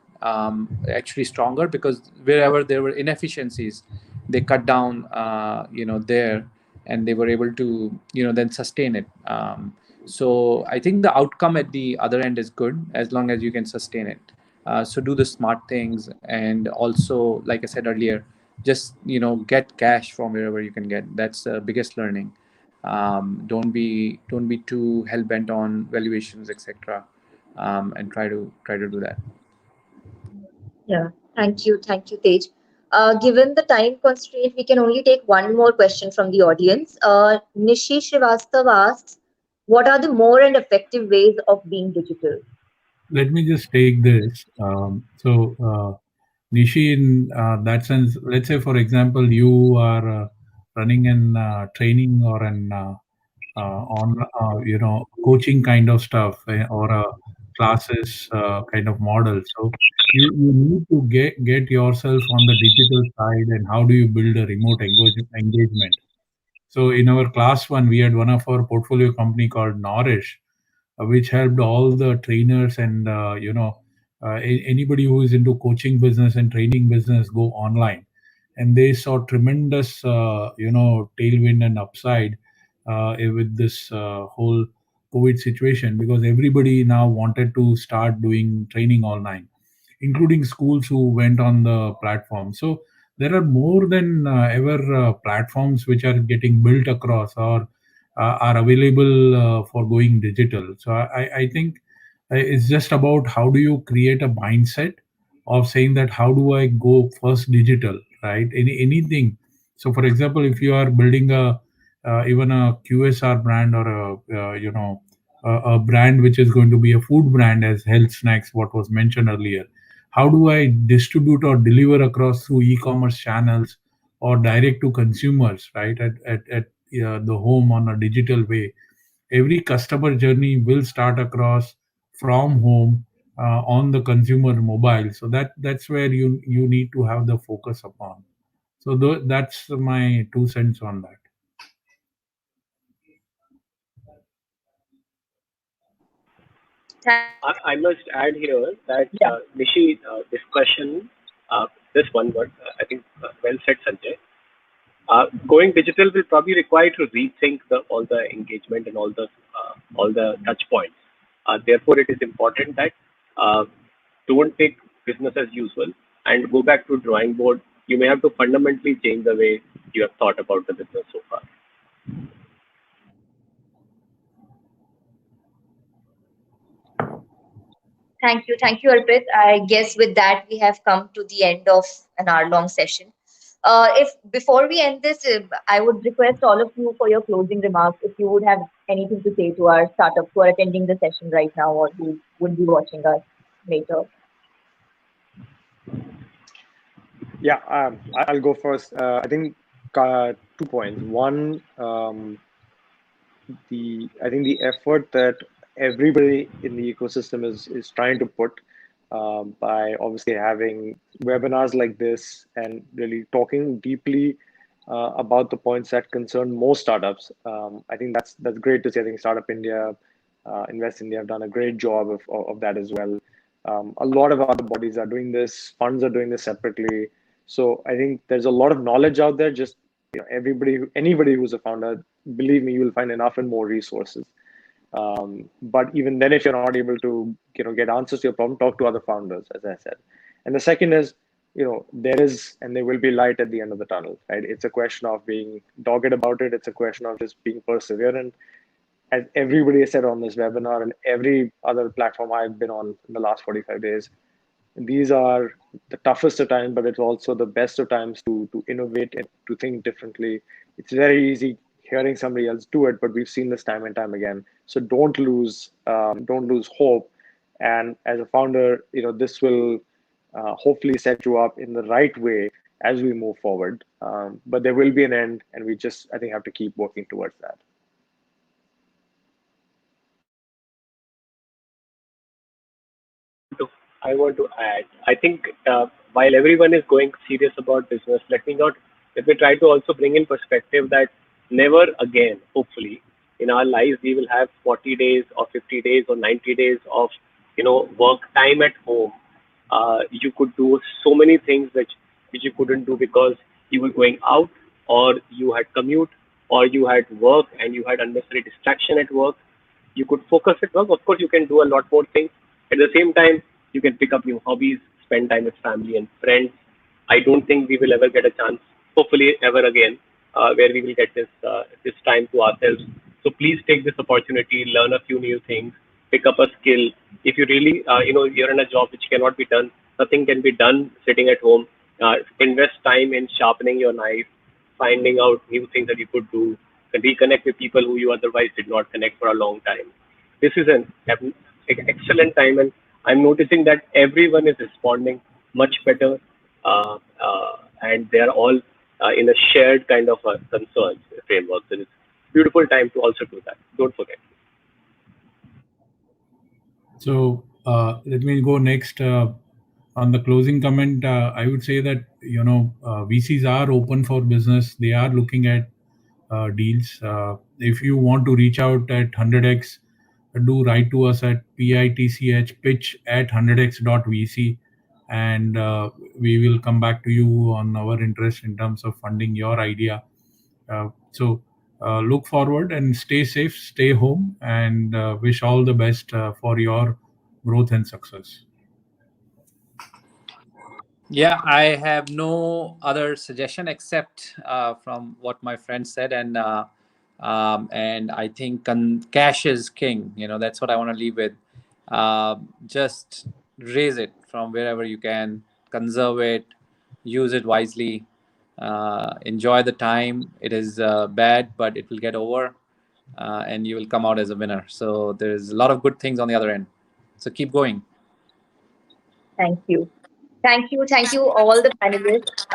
actually stronger, because wherever there were inefficiencies, they cut down, there, and they were able to, then sustain it. So I think the outcome at the other end is good as long as you can sustain it. So do the smart things, and also, like I said earlier, just get cash from wherever you can get. That's the biggest learning. Don't be too hell bent on valuations, etc. And try to do that. Yeah. Thank you, Tej. Given the time constraint, we can only take one more question from the audience. Nishi Srivastav asks, what are the more and effective ways of being digital? Let me just take this. Nishi, in that sense, let's say, for example, you are running an training or an on coaching kind of stuff, or a classes kind of model. So you need to get yourself on the digital side, and how do you build a remote engagement. So in our class one, we had one of our portfolio company called Nourish, which helped all the trainers and anybody who is into coaching business and training business go online, and they saw tremendous tailwind and upside with this whole COVID situation, because everybody now wanted to start doing training online, including schools who went on the platform. So there are more than ever platforms which are getting built across, or are available for going digital. So I think it's just about how do you create a mindset of saying that how do I go first digital, right? Anything. So for example, if you are building a even a QSR brand or a brand which is going to be a food brand as health snacks, what was mentioned earlier. How do I distribute or deliver across through e-commerce channels or direct to consumers, right? At the home on a digital way. Every customer journey will start across from home on the consumer mobile. So that's where you need to have the focus upon. So that's my 2 cents on that. I must add here that Yeah. Nishi, this question, this one word, I think well said, Sanjay. Going digital will probably require to rethink all the engagement and all the touch points. Therefore, it is important that uh, don't take business as usual and go back to drawing board. You may have to fundamentally change the way you have thought about the business so far. Thank you, Arpit. I guess with that we have come to the end of an hour-long session. If before we end this, I would request all of you for your closing remarks. If you would have anything to say to our startups who are attending the session right now or who would be watching us later. Yeah, I'll go first. I think 2 points. One, I think the effort that everybody in the ecosystem is trying to put by obviously having webinars like this and really talking deeply about the points that concern most startups. I think that's great to see. I think Startup India, Invest India have done a great job of that as well. A lot of other bodies are doing this. Funds are doing this separately. So I think there's a lot of knowledge out there. Just anybody who's a founder, believe me, you will find enough and more resources. But even then, if you're not able to get answers to your problem, talk to other founders, as I said. And the second is, there is and there will be light at the end of the tunnel, right? It's a question of being dogged about it. It's a question of just being perseverant. As everybody has said on this webinar and every other platform I've been on in the last 45 days, these are the toughest of times, but it's also the best of times to innovate and to think differently. It's very easy hearing somebody else do it, but we've seen this time and time again. So don't lose hope. And as a founder, this will hopefully set you up in the right way as we move forward. But there will be an end, and we just, I think, have to keep working towards that. to I want to add. I think while everyone is going serious about business, let me try to also bring in perspective that never again, hopefully, in our lives we will have 40 days or 50 days or 90 days of work time at home. You could do so many things which you couldn't do because you were going out or you had commute or you had work and you had unnecessary distraction at work. You could focus at work. Of course, you can do a lot more things. At the same time, you can pick up new hobbies, spend time with family and friends. I don't think we will ever get a chance, hopefully ever again, where we will get this time to ourselves. So please take this opportunity, learn a few new things, pick up a skill. If you really, you're in a job which cannot be done, nothing can be done sitting at home. Invest time in sharpening your knife, finding out new things that you could do, and reconnect with people who you otherwise did not connect for a long time. This is an excellent time, and I'm noticing that everyone is responding much better, and they are all in a shared kind of concerns framework. So it's beautiful time to also do that. Don't forget. So let me go next. On the closing comment, I would say that VCs are open for business. They are looking at deals. If you want to reach out at 100x, do write to us at pitch@100x.vc, and we will come back to you on our interest in terms of funding your idea. So look forward and stay safe, stay home, and wish all the best for your growth and success. Yeah, I have no other suggestion except from what my friend said, and I think cash is king. That's what I want to leave with. Just raise it from wherever you can, conserve it, use it wisely. Enjoy the time. It is bad, but it will get over, and you will come out as a winner. So there's a lot of good things on the other end. So keep going. Thank you. Thank you. Thank you, all the panelists.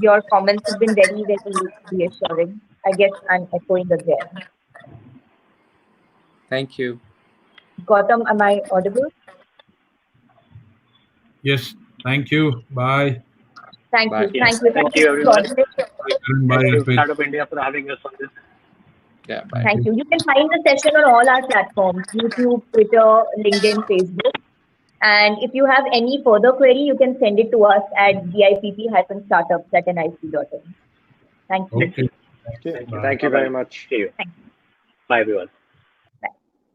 Your comments have been very, very reassuring. I guess I'm echoing again. Thank you. Gautam, am I audible? Yes. Thank you. Bye. Thank Bye. you. Yes. Thank you. Thank you, everyone. Bye, Karan. Bye, Thank you, Arpit. Startup India, for having us on this. Yeah. Bye. Thank you. You can find the session on all our platforms: YouTube, Twitter, LinkedIn, Facebook. And if you have any further query, you can send it to us at dipp-startups@nic.in. Thank you. Okay. Thank you. Bye. Thank you very Bye-bye. much. See you. Thank you. Bye, everyone.